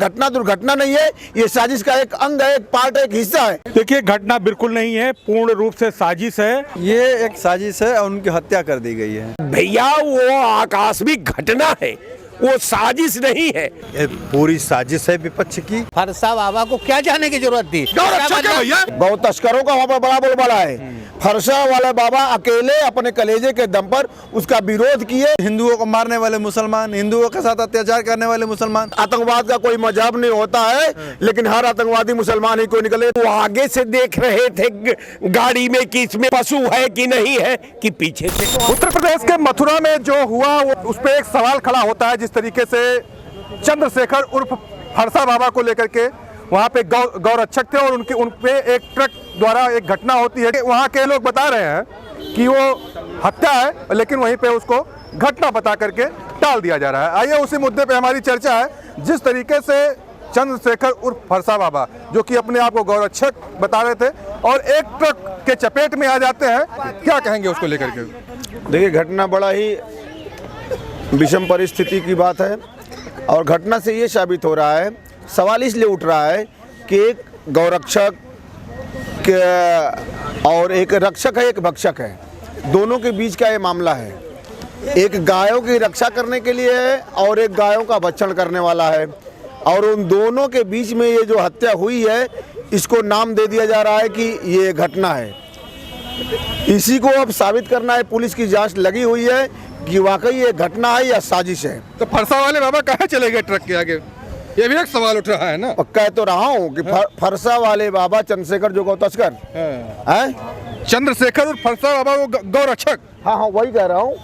घटना दुर्घटना नहीं है, ये साजिश का एक अंग है, एक पार्ट है, एक हिस्सा है। देखिए, घटना बिल्कुल नहीं है, पूर्ण रूप से साजिश है। ये एक साजिश है और उनकी हत्या कर दी गई है। भैया वो आकस्मिक घटना है, वो साजिश नहीं है। ये पूरी साजिश है विपक्ष की। फरसा बाबा को क्या जाने की जरूरत थी? भैया गौ तस्करों का वहाँ पर बड़ा बोलबाला है। फरसा वाले बाबा अकेले अपने कलेजे के दम पर उसका विरोध किए। हिंदुओं को मारने वाले मुसलमान, हिंदुओं के साथ अत्याचार करने वाले मुसलमान। आतंकवाद का कोई मजहब नहीं होता है, लेकिन हर आतंकवादी मुसलमान ही कोई निकले। वो आगे से देख रहे थे गाड़ी में कि इसमें पशु है कि नहीं है, कि पीछे से। उत्तर प्रदेश के मथुरा में जो हुआ उस पर एक सवाल खड़ा होता है। जिस तरीके से चंद्रशेखर उर्फ फरसा बाबा को लेकर के वहाँ पे गौरक्षक थे और उन पे एक ट्रक द्वारा एक घटना होती है। वहाँ के लोग बता रहे हैं कि वो हत्या है, लेकिन वहीं पे उसको घटना बता करके टाल दिया जा रहा है। आइए उसी मुद्दे पे हमारी चर्चा है। जिस तरीके से चंद्रशेखर उर्फ फरसा बाबा, जो कि अपने आप को गौरक्षक बता रहे थे, और एक ट्रक के चपेट में आ जाते हैं, क्या कहेंगे उसको लेकर के? देखिए, घटना बड़ा ही विषम परिस्थिति की बात है और घटना से ये साबित हो रहा है, सवाल इसलिए उठ रहा है कि एक गौरक्षक और एक रक्षक है, एक भक्षक है, दोनों के बीच का ये मामला है। एक गायों की रक्षा करने के लिए है और एक गायों का भक्षण करने वाला है, और उन दोनों के बीच में ये जो हत्या हुई है, इसको नाम दे दिया जा रहा है कि ये घटना है। इसी को अब साबित करना है, पुलिस की जांच लगी हुई है कि वाकई ये घटना है या साजिश है। तो फरसा वाले बाबा कहाँ चले गए ट्रक के आगे? ये भी एक सवाल उठ रहा है ना। कह तो रहा हूँ कि फरसा वाले बाबा चंद्रशेखर जो गौ तस्कर हैं, चंद्रशेखर और फरसा बाबा वो गौरक्षक। हाँ वही कह रहा हूँ,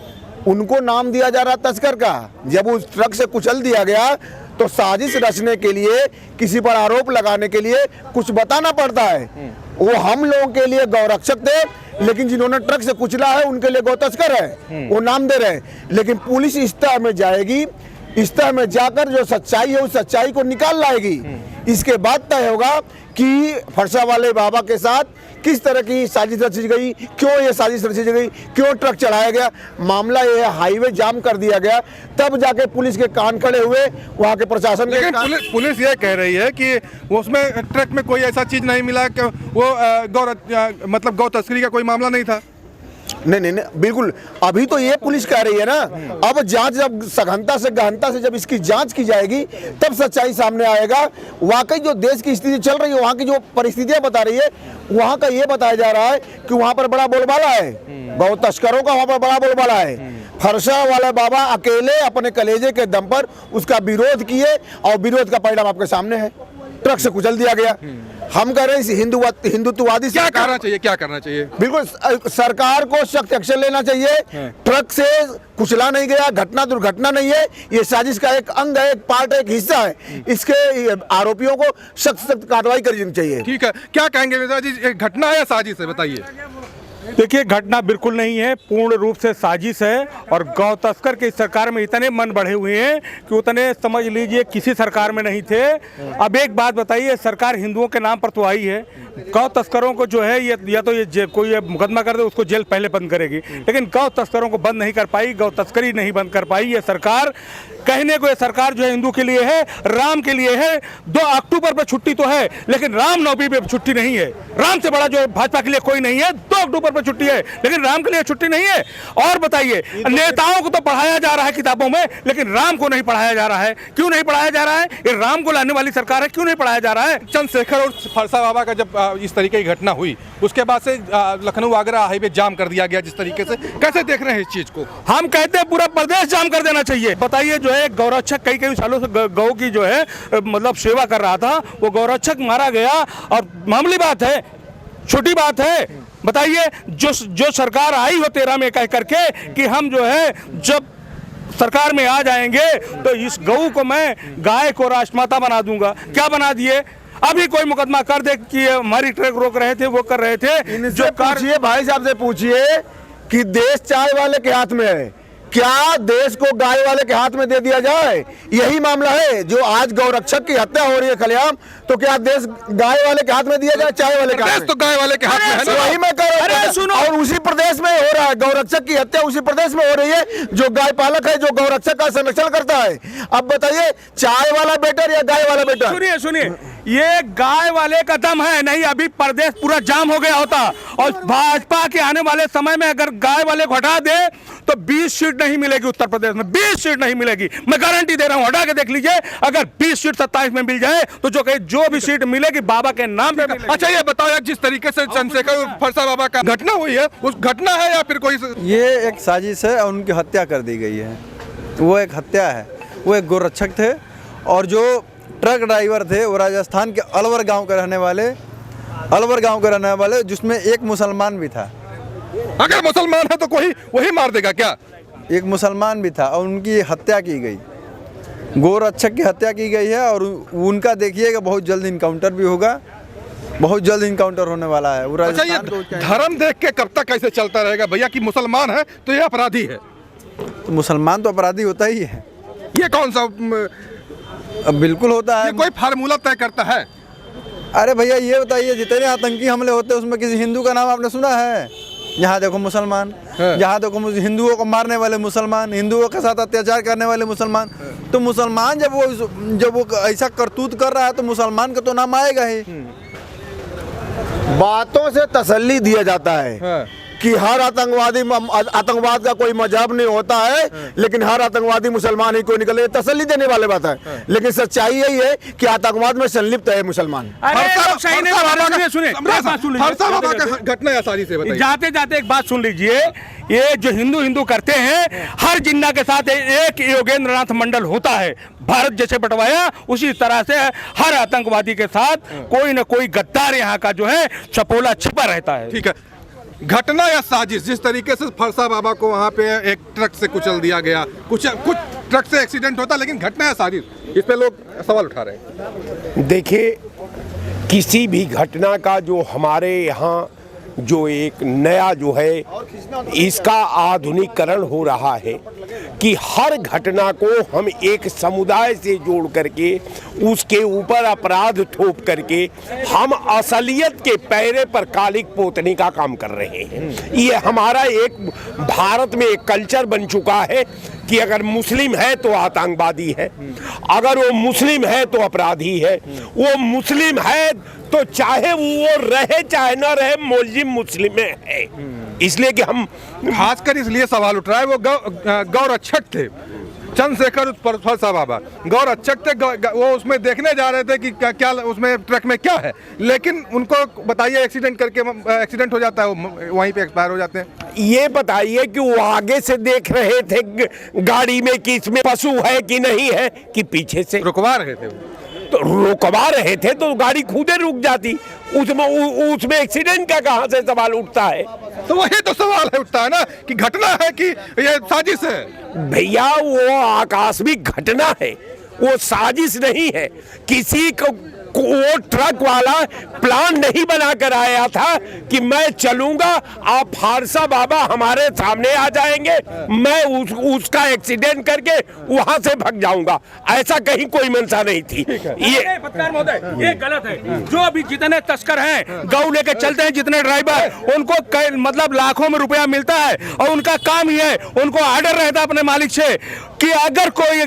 उनको नाम दिया जा रहा तस्कर का। जब उस ट्रक से कुचल दिया गया तो साजिश रचने के लिए, किसी पर आरोप लगाने के लिए कुछ बताना पड़ता है। वो हम लोगों के लिए गौरक्षक थे, लेकिन जिन्होंने ट्रक से कुचला है उनके लिए गौ तस्कर है, वो नाम दे रहे हैं। लेकिन पुलिस इस तह में जाएगी, इस तह में जाकर जो सच्चाई है उस सच्चाई को निकाल लाएगी। इसके बाद तय होगा कि फरसा वाले बाबा के साथ किस तरह की साजिश रची गई, क्यों ये साजिश रची गई, क्यों ट्रक चढ़ाया गया। मामला ये है, हाईवे जाम कर दिया गया, तब जाके पुलिस के कान खड़े हुए, वहाँ के प्रशासन के कान। पुलिस ये कह रही है कि उसमें ट्रक में कोई ऐसा चीज नहीं मिला कि वो मतलब गौ तस्करी का कोई मामला नहीं था। नहीं, बिल्कुल। अभी तो ये पुलिस कह रही है ना, अब जांच जब सघनता से गहनता से जब इसकी जांच की जाएगी, तब सच्चाई सामने आएगा। वाकई जो देश की स्थिति चल रही है, वहाँ की जो परिस्थितियां बता रही है, वहाँ का ये बताया जा रहा है कि वहाँ पर बड़ा बोलबाला है। गौ तस्करों का वहाँ पर बड़ा बोलबाला है। फरसा वाले बाबा अकेले अपने कलेजे के दम पर उसका विरोध किए और विरोध का परिणाम आपके सामने है, ट्रक से कुचल दिया गया। हम कह रहे हैं हिंदुत्ववादी क्या करना चाहिए, क्या करना चाहिए? बिल्कुल, सरकार को सख्त एक्शन लेना चाहिए। ट्रक से कुचला नहीं गया, घटना दुर्घटना नहीं है, ये साजिश का एक अंग है, एक पार्ट है, एक हिस्सा है। इसके आरोपियों को सख्त कार्रवाई करनी चाहिए। ठीक है, क्या कहेंगे मिश्रा जी, घटना है या साजिश है, बताइए? देखिए, घटना बिल्कुल नहीं है, पूर्ण रूप से साजिश है। और गौ तस्कर के इस सरकार में इतने मन बढ़े हुए हैं कि उतने समझ लीजिए किसी सरकार में नहीं थे। अब एक बात बताइए, सरकार हिंदुओं के नाम पर तो आई है, गौ तस्करों को जो है ये या तो ये कोई मुकदमा कर दे, उसको जेल पहले बंद करेगी, लेकिन गौ तस्करों को बंद नहीं कर पाई, गौ तस्करी नहीं बंद कर पाई ये सरकार। कहने को ये सरकार जो है हिंदू के लिए है, राम के लिए है। 2 अक्टूबर पर छुट्टी तो है, लेकिन रामनवमी पे छुट्टी नहीं है। राम से बड़ा जो है भाजपा के लिए कोई नहीं है। 2 अक्टूबर पर छुट्टी है, लेकिन राम के लिए छुट्टी नहीं है। और बताइए, नेताओं को तो पढ़ाया जा रहा है किताबों में, लेकिन राम को नहीं पढ़ाया जा रहा है। क्यों नहीं पढ़ाया जा रहा है? ये राम को लाने वाली सरकार है, क्यों नहीं पढ़ाया जा रहा है? चंद्रशेखर और फरसा बाबा का जब इस तरीके की घटना हुई, उसके बाद से लखनऊ आगरा हाईवे जाम कर दिया गया। जिस तरीके से कैसे देख रहे हैं इस चीज को? हम कहते हैं पूरा प्रदेश जाम कर देना चाहिए। बताइए, जो है गौरक्षक कई सालों से गौ की जो है मतलब सेवा कर रहा था, वो गौरक्षक मारा गया। और मामूली बात है, छोटी बात है। बताइए, जो सरकार आई हो 13 में कह करके कि हम जो है जब सरकार में आ जाएंगे तो इस गऊ को मैं गाय को राष्ट्रमाता बना दूंगा, क्या बना दिए? अभी कोई मुकदमा कर दे कि हमारी ट्रक रोक रहे थे, वो कर रहे थे। जो पूछिए, भाई साहब से पूछिए कि देश चाय वाले के हाथ में है, क्या देश को गाय वाले के हाथ में दे दिया जाए? यही मामला है जो आज गौरक्षक की हत्या हो रही है खलेआम। तो क्या देश गाय वाले के हाथ में दिया जाए, चाय वाले के हाथ में? तो गाय वाले के हाथ में है ना। वही मैं कह रहा हूं। और उसी प्रदेश में हो रहा है, गौरक्षक की हत्या उसी प्रदेश में हो रही है जो गाय पालक है, जो गौरक्षक का संरक्षण करता है। अब बताइए, चाय वाला बेटर या गाय वाला बेटर? सुनिए सुनिए, ये गाय वाले का दम है, नहीं अभी प्रदेश पूरा जाम हो गया होता। और भाजपा के आने वाले समय में अगर गाय वाले को हटा दे तो 20 सीट नहीं मिलेगी उत्तर प्रदेश में, 20 सीट नहीं मिलेगी, मैं गारंटी दे रहा हूं। हटा के देख लीजिए, अगर 20 सीट 27 में मिल जाए तो जो भी सीट मिलेगी बाबा के नाम पे मिलेगी। अच्छा ये बताओ यार, जिस तरीके से चंद्रशेखर फरसा बाबा का घटना हुई है, उस घटना है या फिर कोई? ये एक साजिश है और उनकी हत्या कर दी गई है। वो एक हत्या है। वो एक गोरक्षक थे और जो ट्रक ड्राइवर थे वो राजस्थान के अलवर गांव के रहने वाले, जिसमें एक मुसलमान भी था। अगर मुसलमान है तो कोई वही मार देगा क्या? एक मुसलमान भी था और उनकी हत्या की गई, गोरक्षक की हत्या की गई है। और उनका देखिएगा बहुत जल्द इनकाउंटर भी होगा, बहुत जल्द इनकाउंटर होने वाला है। वो अच्छा, ये धर्म देख के कब तक कैसे चलता रहेगा भैया कि मुसलमान है तो ये अपराधी है? तो मुसलमान तो अपराधी होता ही है। ये कौन सा अब बिल्कुल होता है। ये कोई फार्मूला तय करता है? अरे भैया ये बताइए, जितने आतंकी हमले होते हैं उसमें किसी हिंदू का नाम आपने सुना है? यहाँ देखो मुसलमान, जहाँ देखो हिंदुओं को मारने वाले मुसलमान, हिंदुओं के साथ अत्याचार करने वाले मुसलमान। तो मुसलमान जब वो ऐसा करतूत कर रहा है तो मुसलमान का तो नाम आएगा ही। बातों से तसल्ली दिया जाता है कि हर आतंकवाद का कोई मजहब नहीं होता है, लेकिन हर आतंकवादी मुसलमान ही कोई निकले, तसल्ली देने वाले बात है। लेकिन सच्चाई यही है कि आतंकवाद में संलिप्त है मुसलमान। घटना या सारी से बताइए। जाते जाते एक बात सुन लीजिए, ये जो हिंदू करते हैं, हर जिन्ना के साथ एक योगेंद्र नाथ मंडल होता है। भारत जैसे बंटवाया उसी तरह से हर आतंकवादी के साथ कोई न कोई गद्दार यहाँ का जो है चपोला छिपा रहता है। ठीक है, घटना या साजिश, जिस तरीके से फरसा बाबा को वहाँ पे एक ट्रक से कुचल दिया गया, कुछ ट्रक से एक्सीडेंट होता, लेकिन घटना या साजिश, इस पे लोग सवाल उठा रहे हैं। देखिए, किसी भी घटना का जो हमारे यहाँ जो एक नया जो है इसका आधुनिकीकरण हो रहा है कि हर घटना को हम एक समुदाय से जोड़ करके उसके ऊपर अपराध थोप करके हम असलियत के पैरे पर कालिक पोतने का काम कर रहे हैं। ये हमारा एक भारत में एक कल्चर बन चुका है कि अगर मुस्लिम है तो आतंकवादी है, अगर वो मुस्लिम है तो अपराधी है, वो मुस्लिम है तो चाहे वो रहे चाहे ना रहे मुल्जिम मुस्लिम है। इसलिए कि हम खासकर इसलिए सवाल उठ रहा है, वो गौरक्षक थे, चंद्रशेखर फरसा बाबा गौरक्षक थे। वो उसमें देखने जा रहे थे कि क्या उसमें ट्रक में क्या है, लेकिन उनको बताइए एक्सीडेंट हो जाता है, वो वहीं पे एक्सपायर हो जाते हैं। ये बताइए कि वो आगे से देख रहे थे गाड़ी में कि इसमें पशु है कि नहीं है, कि पीछे से रुकवा रहे थे। तो रुकवा रहे थे तो गाड़ी खुदे रुक जाती, उसमें एक्सीडेंट का कहां से सवाल उठता है? तो वही तो सवाल है उठता है ना कि घटना है कि ये साजिश है। भैया वो आकस्मिक घटना है, वो साजिश नहीं है। किसी को वो ट्रक वाला प्लान नहीं बना कर आया था कि मैं चलूंगा, आप फारसा बाबा हमारे सामने आ जाएंगे, मैं उसका एक्सीडेंट करके वहां से भाग जाऊंगा, ऐसा कहीं कोई मंशा नहीं थी। ये पत्रकार महोदय, ये गलत है। जो अभी जितने तस्कर हैं, गौ लेके चलते हैं, जितने ड्राइवर, उनको मतलब लाखों में रुपया मिलता है और उनका काम ही है, उनको ऑर्डर रहता है अपने मालिक से कि अगर कोई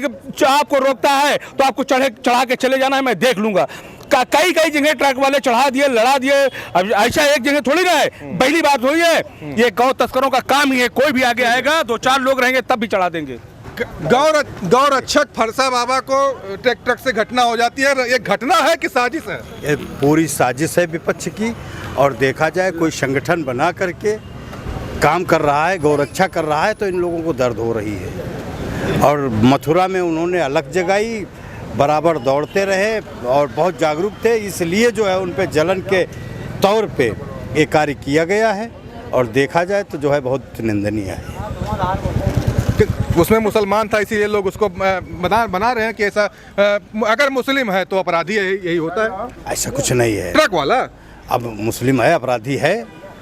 आपको रोकता है तो आपको चढ़ा के चले जाना है, मैं देख लूंगा। कई जगह ट्रक वाले चढ़ा दिए, लड़ा दिए। अब ऐसा एक जगह थोड़ी ना है, पहली बात हुई है। ये गौ तस्करों का काम ही है, कोई भी आगे आएगा, 2-4 लोग रहेंगे तब भी चढ़ा देंगे। गौरक्षक फरसा बाबा को ट्रक से घटना हो जाती है, ये घटना है कि साजिश है? ये पूरी साजिश है विपक्ष की, और देखा जाए कोई संगठन बना करके काम कर रहा है, गौरक्षा कर रहा है, तो इन लोगों को दर्द हो रही है। और मथुरा में उन्होंने अलग जगाई, बराबर दौड़ते रहे और बहुत जागरूक थे, इसलिए जो है उन पे जलन के तौर पे ये कार्य किया गया है, और देखा जाए तो जो है बहुत निंदनीय है। उसमें मुसलमान था इसीलिए लोग उसको बना रहे हैं कि ऐसा अगर मुस्लिम है तो अपराधी है, यही होता है? ऐसा कुछ नहीं है। ट्रक वाला अब मुस्लिम है, अपराधी है,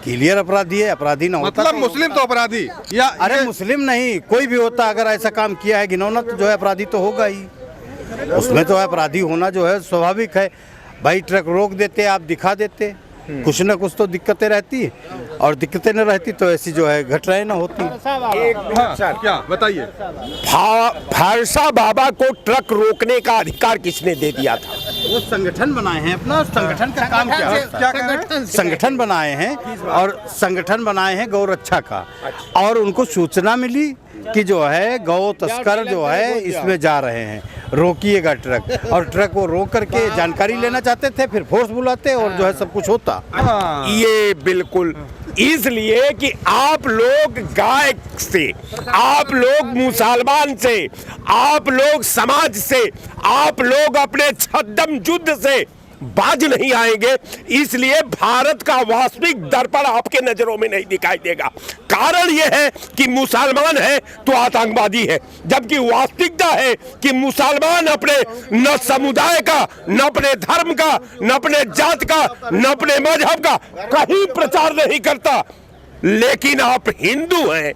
क्लियर अपराधी है, अपराधी ना होता मतलब मुस्लिम तो अपराधी या अरे मुस्लिम नहीं, कोई भी होता अगर ऐसा काम किया है घिनौना तो जो है अपराधी तो होगा ही। उसमें तो है अपराधी होना जो है स्वाभाविक है। भाई ट्रक रोक देते, आप दिखा देते, कुछ ना कुछ तो दिक्कतें रहती है, और दिक्कतें न रहती तो ऐसी जो है घटनाएं ना होती। क्या बताइए? फारसा बाबा को ट्रक रोकने का अधिकार किसने दे दिया था? वो संगठन बनाए हैं अपना, संगठन का काम क्या है? क्या कह रहे हैं? संगठन बनाए हैं, और संगठन बनाए हैं गौ रक्षा का, और उनको सूचना मिली कि जो है गौ तस्कर जो है इसमें जा रहे हैं, रोकिएगा ट्रक, और ट्रक वो रोक करके जानकारी लेना चाहते थे, फिर फोर्स बुलाते और जो है सब कुछ होता। ये बिल्कुल इसलिए कि आप लोग गाय से, आप लोग मुसलमान से, आप लोग समाज से, आप लोग अपने छद्म युद्ध से बाज नहीं आएंगे, इसलिए भारत का वास्तविक दर्पण आपके नजरों में नहीं दिखाई देगा। कारण यह है कि मुसलमान है तो आतंकवादी है, जबकि वास्तविकता है कि मुसलमान अपने न समुदाय का, न अपने धर्म का, न अपने जात का, न अपने मजहब का कहीं प्रचार नहीं करता। लेकिन आप हिंदू हैं,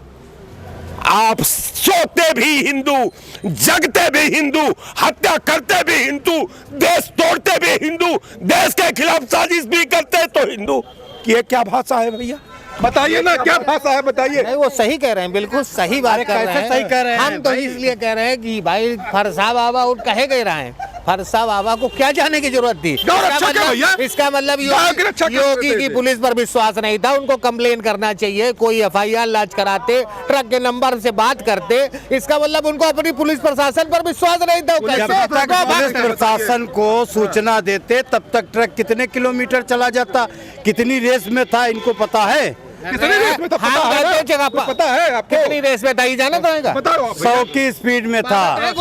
आप सोते भी हिंदू, जगते भी हिंदू, हत्या करते भी हिंदू, देश तोड़ते भी हिंदू, देश के खिलाफ साजिश भी करते तो हिंदू। ये क्या भाषा है भैया? बताइए ना, क्या भाषा है बताइए। नहीं, वो सही कह रहे हैं, बिल्कुल सही बात कर रहे हैं। सही कह रहे हैं हम तो भाई। इसलिए कह रहे हैं कि भाई फरसा बाबा उठ कहे कह रहे हैं, फरसा बाबा को क्या जाने की जरूरत थी? गौ रक्षा क्या भैया? इसका मतलब गौ की रक्षा क्या योगी करते की थे? पुलिस पर विश्वास नहीं था, उनको कंप्लेन करना चाहिए, कोई FIR लॉन्च कराते, ट्रक के नंबर से बात करते। इसका मतलब उनको अपनी पुलिस प्रशासन पर विश्वास नहीं था। जब तक पुलिस प्रशासन को सूचना देते तब तक ट्रक कितने किलोमीटर चला जाता, कितनी रेस में था, इनको पता है? कितनी रेस में था पता है? कुछ पता है आपको? कितनी रेस में था ये जाना तो बताओ आप 100 की स्पीड में था।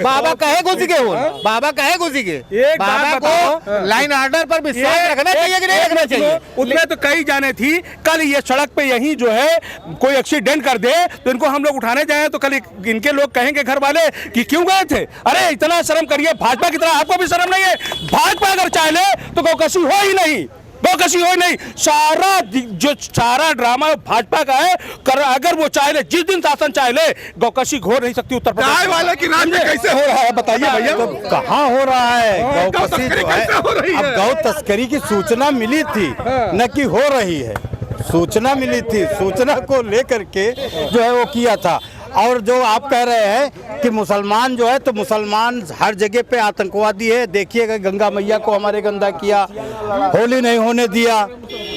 बाबा कहे घुसी के हो, बाबा कहे घुसी के। एक बात बाबा बताओ, को लाइन ऑर्डर पर विश्वास रखना चाहिए कि नहीं रखना चाहिए? उसमें तो कई जाने थी। कल ये सड़क पे यहीं जो है कोई एक्सीडेंट कर दे तो इनको हम लोग उठाने जाए तो कल इनके लोग कहेंगे घर वाले कि क्यों गए थे। अरे इतना शर्म करिए, भाजपा की तरह आपको भी शर्म नहीं है? भाजपा अगर चाहे ले तो गौकशी हो ही नहीं, गौकशी हो ही नहीं। सारा ड्रामा भाजपा का है। अगर वो चाहे ले, जिस दिन शासन चाहे ले, गौकशी हो नहीं सकती उत्तर प्रदेश। गाय वाले की राज में कैसे हो रहा है बताइए भैया। तो कहाँ हो रहा है गौ गौ कसी तस्करी जो है? कैसे हो रही अब है? गौ तस्करी की सूचना मिली थी, न कि हो रही है। सूचना मिली थी, सूचना को लेकर के जो है वो किया था। और जो आप कह रहे हैं कि मुसलमान जो है, तो मुसलमान हर जगह पे आतंकवादी है। देखिएगा गंगा मैया को हमारे गंदा किया, होली नहीं होने दिया,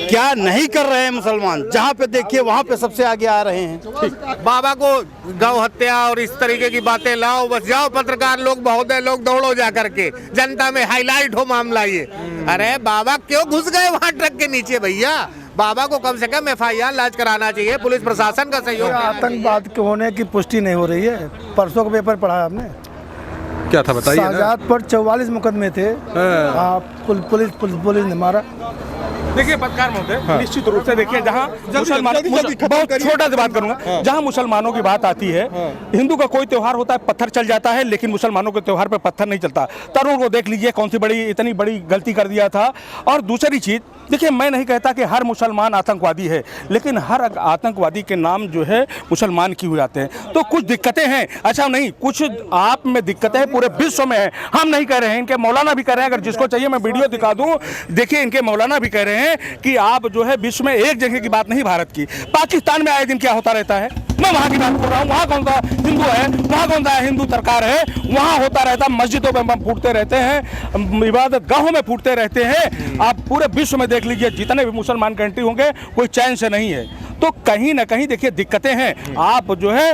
क्या नहीं कर रहे हैं मुसलमान? जहाँ पे देखिए वहाँ पे सबसे आगे आ रहे हैं। बाबा को गौ हत्या और इस तरीके की बातें लाओ, बस जाओ पत्रकार लोग, महोदय लोग दौड़ो जा करके, जनता में हाईलाइट हो मामला ये। अरे बाबा क्यों घुस गए वहाँ ट्रक के नीचे भैया? बाबा को कम से कम FIR लॉन्च कराना चाहिए, पुलिस प्रशासन का सहयोग। आतंकवाद के होने की पुष्टि नहीं हो रही है। परसों का पेपर पढ़ा आपने? क्या था बताइए ना। शाहजाद पर 44 मुकदमे थे। पुलिस ने मारा। देखिए पत्रकार महोदय, निश्चित रूप से देखिए जहाँ बहुत छोटा सी बात करूंगा, जहाँ मुसलमानों की बात आती है, हिंदू का कोई त्योहार होता है पत्थर चल जाता है, लेकिन मुसलमानों के त्योहार पे पत्थर नहीं चलता। तरुण को देख लीजिए कौन सी इतनी बड़ी गलती कर दिया था। और दूसरी चीज देखिए, मैं नहीं कहता कि हर मुसलमान आतंकवादी है, लेकिन हर आतंकवादी के नाम जो है मुसलमान क्यों हो जाते हैं? तो कुछ दिक्कतें हैं, अच्छा नहीं, कुछ आप में दिक्कतें पूरे विश्व में है। हम नहीं कह रहे हैं, इनके मौलाना भी कह रहे हैं, अगर जिसको चाहिए मैं वीडियो दिखा दूं, देखिए इनके मौलाना भी कह रहे हैं कि आप जो है विश्व में एक जगह की बात नहीं, भारत की, पाकिस्तान में आए दिन क्या होता रहता है। मैं वहाँ की बात कर रहा हूँ, वहाँ कौन सा हिंदू है, वहाँ कौन सा हिंदू सरकार है, वहाँ होता रहता, मस्जिदों में बम फूटते रहते हैं, इबादत गाहों में फूटते रहते हैं। आप पूरे विश्व में देख लीजिए, जितने भी मुसलमान कंट्री होंगे कोई चैन से नहीं है। तो कहीं ना कहीं देखिए दिक्कतें हैं। आप जो है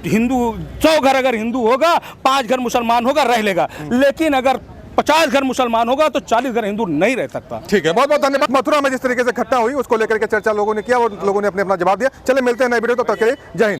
हिंदू 100 घर अगर हिंदू होगा, 5 घर मुसलमान होगा, रह लेगा। लेकिन अगर 50 घर मुसलमान होगा तो 40 घर हिंदू नहीं रह सकता। ठीक है, बहुत बहुत धन्यवाद। मथुरा में जिस तरीके से घटना हुई उसको लेकर के चर्चा लोगों ने किया और लोगों ने अपने अपना जवाब दिया। चले मिलते हैं नए वीडियो, तब तक के लिए जय हिंद।